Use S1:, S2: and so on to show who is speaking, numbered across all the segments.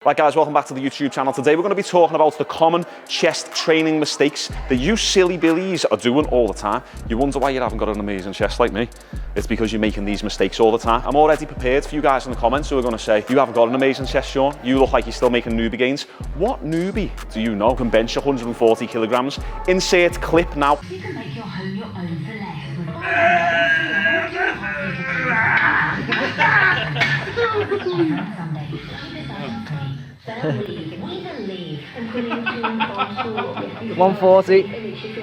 S1: Right guys, welcome back to the YouTube channel. Today we're going to be talking about the common chest training mistakes that you silly billies are doing all the time. You wonder why you haven't got an amazing chest like me. It's because you're making these mistakes all the time. I'm already prepared for you guys in the comments who are going to say, you haven't got an amazing chest, Shaun. You look like you're still making newbie gains. What newbie do you know can bench 140 kilograms? Insert clip now.
S2: You can make your home your own for less. We believe and put into
S3: 140.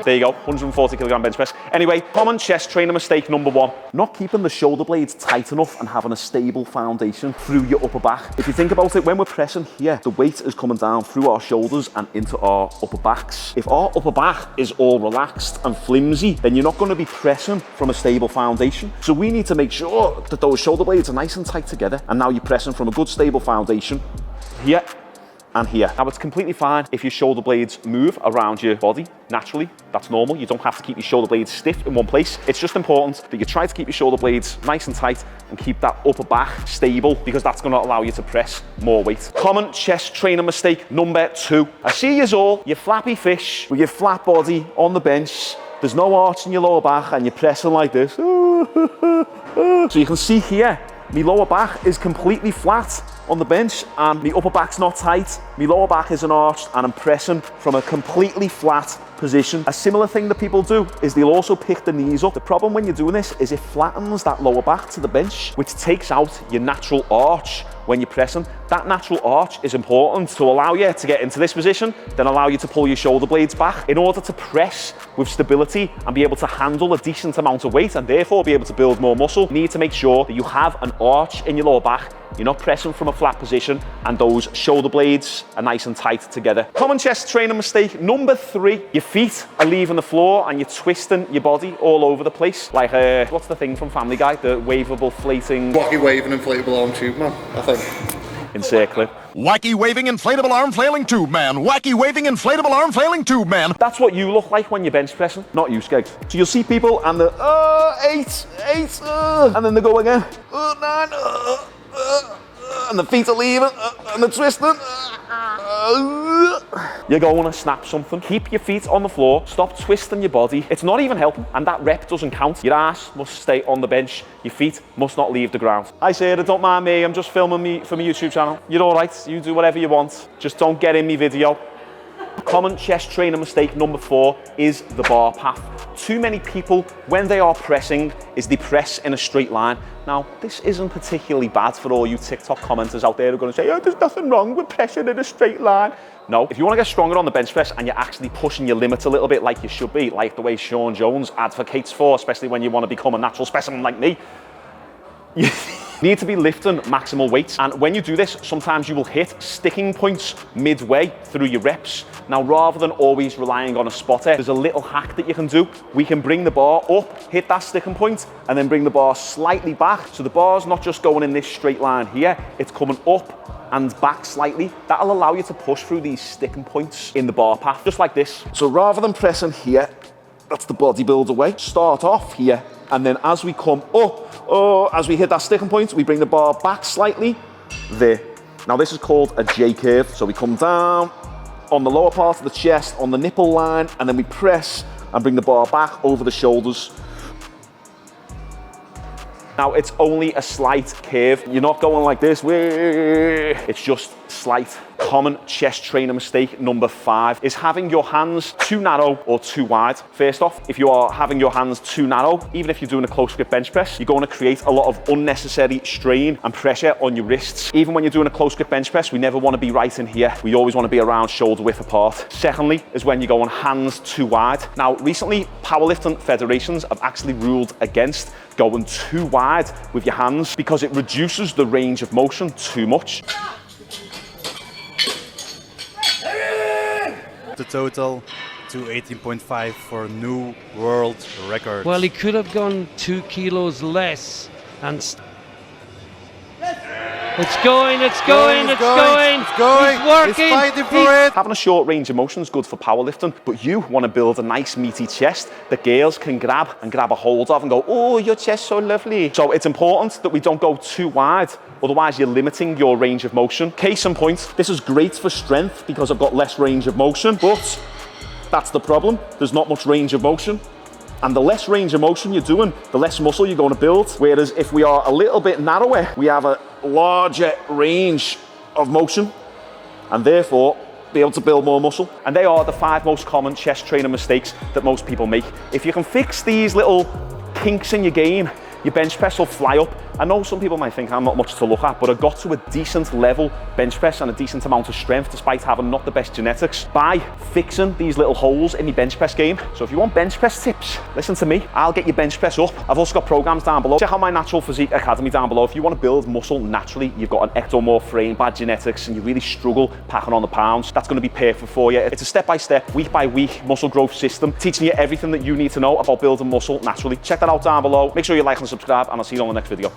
S1: There you go, 140 kilogram bench press. Anyway, common chest trainer mistake number one, not keeping the shoulder blades tight enough and having a stable foundation through your upper back. If you think about it, when we're pressing here, the weight is coming down through our shoulders and into our upper backs. If our upper back is all relaxed and flimsy, then you're not going to be pressing from a stable foundation. So we need to make sure that those shoulder blades are nice and tight together. And now you're pressing from a good stable foundation here and here. Now it's completely fine if your shoulder blades move around your body naturally. That's normal. You don't have to keep your shoulder blades stiff in one place. It's just important that you try to keep your shoulder blades nice and tight and keep that upper back stable, because that's going to allow you to press more weight. Common chest trainer mistake number two. I see you all, you flappy fish with your flat body on the bench. There's no arch in your lower back and you're pressing like this. So you can see here, my lower back is completely flat on the bench and my upper back's not tight. My lower back isn't arched and I'm pressing from a completely flat position. A similar thing that people do is they'll also pick the knees up. The problem when you're doing this is it flattens that lower back to the bench, which takes out your natural arch when you're pressing. That natural arch is important to allow you to get into this position, then allow you to pull your shoulder blades back. In order to press with stability and be able to handle a decent amount of weight and therefore be able to build more muscle, you need to make sure that you have an arch in your lower back. You're not pressing from a flat position and those shoulder blades are nice and tight together. Common chest trainer mistake number three, your feet are leaving the floor and you're twisting your body all over the place. Like, what's the thing from Family Guy? The waveable floating...
S4: Wacky waving inflatable arm tube man, I think.
S1: Insert clip.
S5: Wacky waving inflatable arm flailing tube man. Wacky waving inflatable arm flailing tube man.
S1: That's what you look like when you're bench pressing, not you, Skeggs. So you'll see people and they're, 8, and then they go again, 9, and the feet are leaving, and they're twisting. You're going to snap something. Keep your feet on the floor, stop twisting your body. It's not even helping, and that rep doesn't count. Your ass must stay on the bench, your feet must not leave the ground. Hi Sarah, don't mind me, I'm just filming me for my YouTube channel. You're all right, you do whatever you want, just don't get in me video. Common chest trainer mistake number four is the bar path. Too many people, when they are pressing, is they press in a straight line. Now, this isn't particularly bad for all you TikTok commenters out there who are going to say, oh, there's nothing wrong with pressing in a straight line. No, if you want to get stronger on the bench press and you're actually pushing your limits a little bit like you should be, like the way Shaun Jones advocates for, especially when you want to become a natural specimen like me, you need to be lifting maximal weights. And when you do this, sometimes you will hit sticking points midway through your reps. Now, rather than always relying on a spotter, there's a little hack that you can do. We can bring the bar up, hit that sticking point, and then bring the bar slightly back. So the bar's not just going in this straight line here, it's coming up and back slightly. That'll allow you to push through these sticking points in the bar path, just like this. So rather than pressing here, that's the bodybuilder way, start off here, and then as we come up, as we hit that sticking point, we bring the bar back slightly, there. Now this is called a J curve. So we come down on the lower part of the chest, on the nipple line, and then we press and bring the bar back over the shoulders. Now it's only a slight curve. You're not going like this, it's just slight. Common chest trainer mistake number five is having your hands too narrow or too wide. First off, if you are having your hands too narrow, even if you're doing a close grip bench press, you're going to create a lot of unnecessary strain and pressure on your wrists. Even when you're doing a close grip bench press, we never want to be right in here. We always want to be around shoulder width apart. Secondly, is when you go on hands too wide. Now, recently, powerlifting federations have actually ruled against going too wide with your hands because it reduces the range of motion too much.
S6: The total to 18.5 for new world record.
S3: Well, he could have gone 2 kilos less and
S7: It's going, it's going, it's going.
S6: It's going.
S7: He's working.
S6: He's fighting for it.
S1: Having a short range of motion is good for powerlifting, but you want to build a nice meaty chest that girls can grab a hold of and go, oh, your chest's so lovely. So it's important that we don't go too wide, otherwise you're limiting your range of motion. Case in point, this is great for strength because I've got less range of motion, but that's the problem. There's not much range of motion. And the less range of motion you're doing, the less muscle you're going to build. Whereas if we are a little bit narrower, we have a larger range of motion and therefore be able to build more muscle. And they are the 5 most common chest training mistakes that most people make. If you can fix these little kinks in your game, your bench press will fly up. I know some people might think I'm not much to look at, but I got to a decent level bench press and a decent amount of strength despite having not the best genetics by fixing these little holes in your bench press game. So if you want bench press tips, listen to me. I'll get your bench press up. I've also got programs down below. Check out my Natural Physique Academy down below. If you want to build muscle naturally, you've got an ectomorph frame, bad genetics, and you really struggle packing on the pounds, that's going to be perfect for you. It's a step-by-step, week-by-week muscle growth system, teaching you everything that you need to know about building muscle naturally. Check that out down below. Make sure you like and subscribe, and I'll see you on the next video.